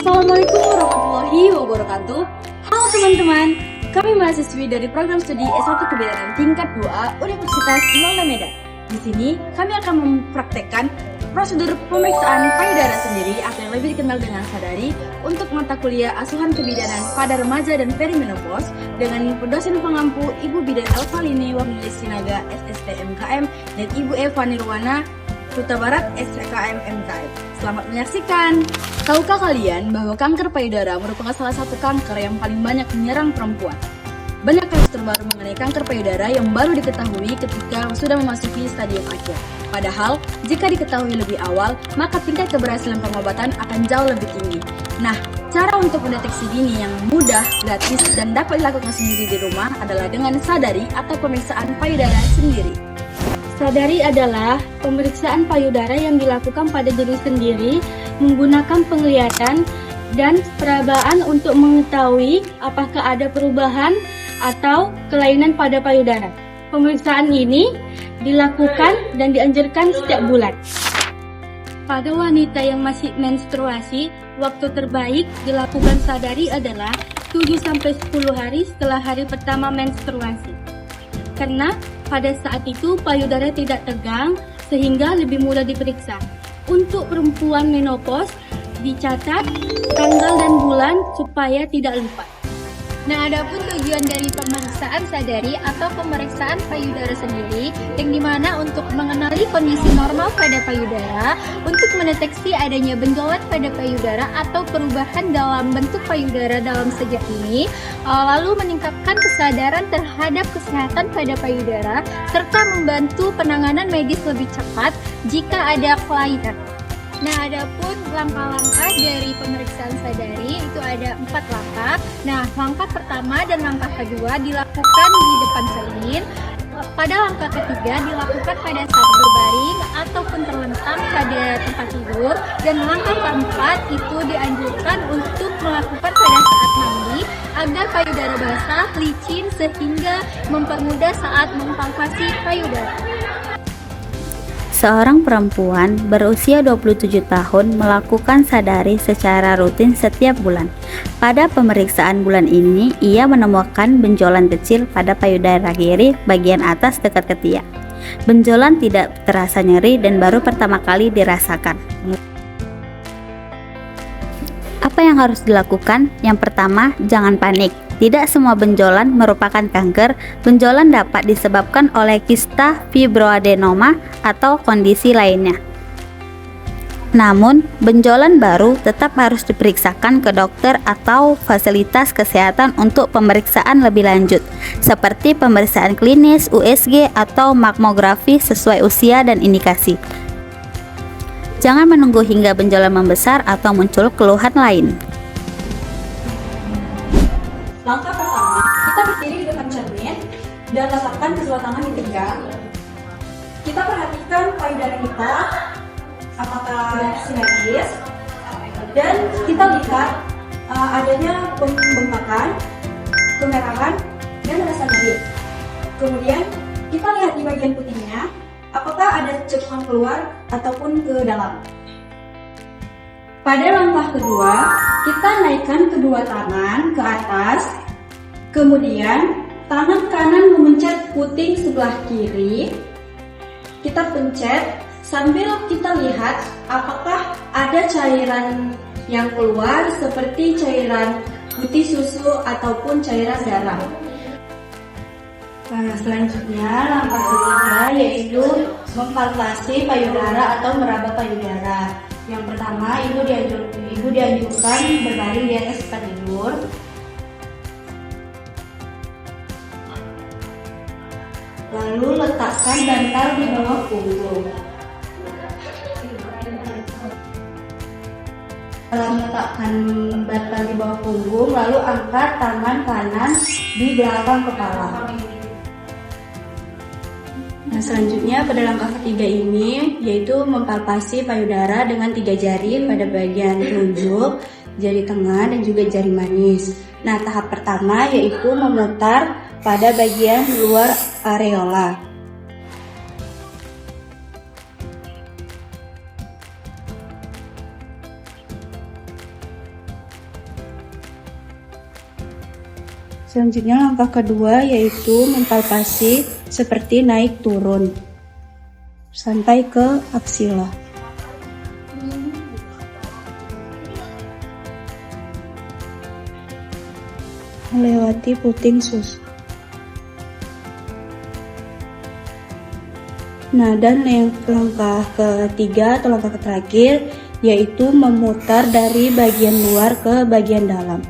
Assalamualaikum warahmatullahi wabarakatuh. Halo teman-teman, kami mahasiswi dari program studi S1 Kebidanan tingkat 2A Universitas Maulana Medan. Di sini kami akan mempraktekkan prosedur pemeriksaan payudara sendiri atau yang lebih dikenal dengan sadari untuk mata kuliah asuhan kebidanan pada remaja dan perimenopause dengan dosen pengampu Ibu Bidan Alvalini Wahyudi Sinaga SST MKM dan Ibu Eva Nirwana Huta Barat SKM MKM. Selamat menyaksikan. Tahukah kalian bahwa kanker payudara merupakan salah satu kanker yang paling banyak menyerang perempuan? Banyak kasus terbaru mengenai kanker payudara yang baru diketahui ketika sudah memasuki stadium akhir. Padahal, jika diketahui lebih awal, maka tingkat keberhasilan pengobatan akan jauh lebih tinggi. Nah, cara untuk mendeteksi dini yang mudah, gratis, dan dapat dilakukan sendiri di rumah adalah dengan sadari atau pemeriksaan payudara sendiri. Sadari adalah pemeriksaan payudara yang dilakukan pada diri sendiri menggunakan penglihatan dan perabaan untuk mengetahui apakah ada perubahan atau kelainan pada payudara. Pemeriksaan ini dilakukan dan dianjurkan setiap bulan. Pada wanita yang masih menstruasi, waktu terbaik dilakukan sadari adalah 7-10 hari setelah hari pertama menstruasi. Karena pada saat itu payudara tidak tegang sehingga lebih mudah diperiksa. Untuk perempuan menopause dicatat tanggal dan bulan supaya tidak lupa. Nah, adapun tujuan dari pemeriksaan sadari atau pemeriksaan payudara sendiri yang dimana untuk mengenali kondisi normal pada payudara, untuk mendeteksi adanya benjolan pada payudara atau perubahan dalam bentuk payudara dalam sejak ini, lalu meningkatkan kesadaran terhadap kesehatan pada payudara, serta membantu penanganan medis lebih cepat jika ada kelainan. Nah, adapun langkah-langkah dari pemeriksaan sadari itu ada 4 langkah. Nah, langkah pertama dan langkah kedua dilakukan di depan cermin. Pada langkah ketiga dilakukan pada saat berbaring ataupun terlentang pada tempat tidur. Dan langkah keempat itu dianjurkan untuk melakukan pada saat mandi agar payudara basah, licin sehingga mempermudah saat mempalpasi payudara. Seorang perempuan berusia 27 tahun melakukan sadari secara rutin setiap bulan. Pada pemeriksaan bulan ini, ia menemukan benjolan kecil pada payudara kiri bagian atas dekat ketiak. Benjolan tidak terasa nyeri dan baru pertama kali dirasakan. Apa yang harus dilakukan? Yang pertama, jangan panik. Tidak semua benjolan merupakan kanker. Benjolan dapat disebabkan oleh kista fibroadenoma atau kondisi lainnya. Namun, benjolan baru tetap harus diperiksakan ke dokter atau fasilitas kesehatan untuk pemeriksaan lebih lanjut, seperti pemeriksaan klinis, USG, atau mamografi sesuai usia dan indikasi. Jangan menunggu hingga benjolan membesar atau muncul keluhan lain. Langkah pertama, kita berdiri di depan cermin dan letakkan kedua tangan di pinggang. Kita perhatikan payudara kita, apakah simetris, dan kita lihat adanya pembengkakan, kemerahan, dan rasa nyeri. Kemudian kita lihat di bagian putihnya, apakah ada cekungan keluar ataupun ke dalam. Pada langkah kedua, kita naikkan kedua tangan ke atas, kemudian tangan kanan memencet puting sebelah kiri. Kita pencet sambil kita lihat apakah ada cairan yang keluar seperti cairan putih susu ataupun cairan darah. Nah, selanjutnya langkah ketiga yaitu mempalpasi payudara atau meraba payudara. Yang pertama, ibu dianjurkan berbaring di atas tempat tidur. Lalu letakkan bantal di bawah punggung. Setelah meletakkan bantal di bawah punggung, lalu angkat tangan kanan di belakang kepala. Nah, selanjutnya pada langkah ketiga ini yaitu mempalpasi payudara dengan 3 jari pada bagian telunjuk, jari tengah, dan juga jari manis. Nah, tahap pertama yaitu memutar pada bagian luar areola. Selanjutnya langkah kedua yaitu mempalpasi seperti naik turun sampai ke aksila. Melewati puting susu. Nah, dan yang langkah ketiga atau langkah terakhir yaitu memutar dari bagian luar ke bagian dalam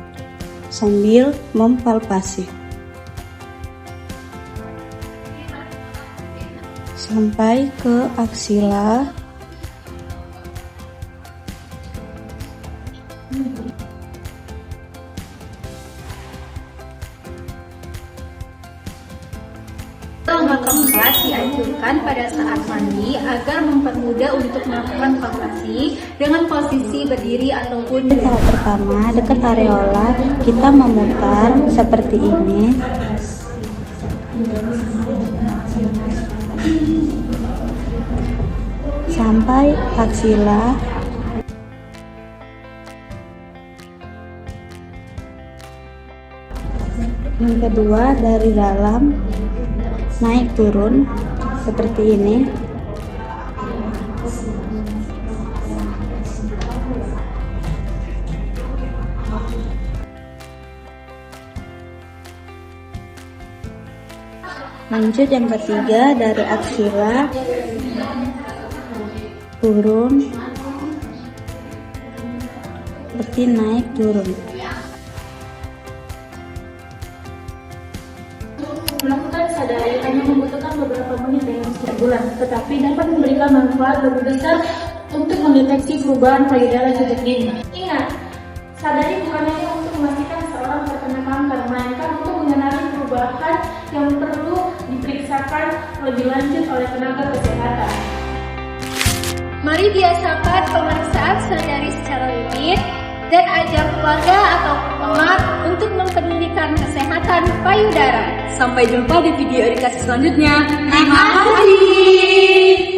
sambil mempalpasi sampai ke aksila. Langkah keempat dianjurkan pada saat mandi agar mempermudah untuk melakukan palpasi dengan posisi berdiri ataupun Tahap pertama, dekat areola kita memutar seperti ini sampai aksila. Yang kedua, dari dalam naik turun seperti ini. Lanjut yang ketiga, dari aksila turun seperti naik turun. Melakukan sadari hanya membutuhkan beberapa menit dalam setiap bulan, tetapi dapat memberikan manfaat lebih besar untuk mendeteksi perubahan payudara sejak dini. Ingat, sadari bukan hanya untuk memastikan seorang terkena kanker, melainkan untuk mengenali perubahan yang perlu diperiksakan lebih lanjut oleh tenaga kesehatan. Mari biasakan pemeriksaan sadari secara rutin dan ajak keluarga atau teman untuk mempedulikan kesehatan payudara. Sampai jumpa di video edukasi selanjutnya. Terima kasih.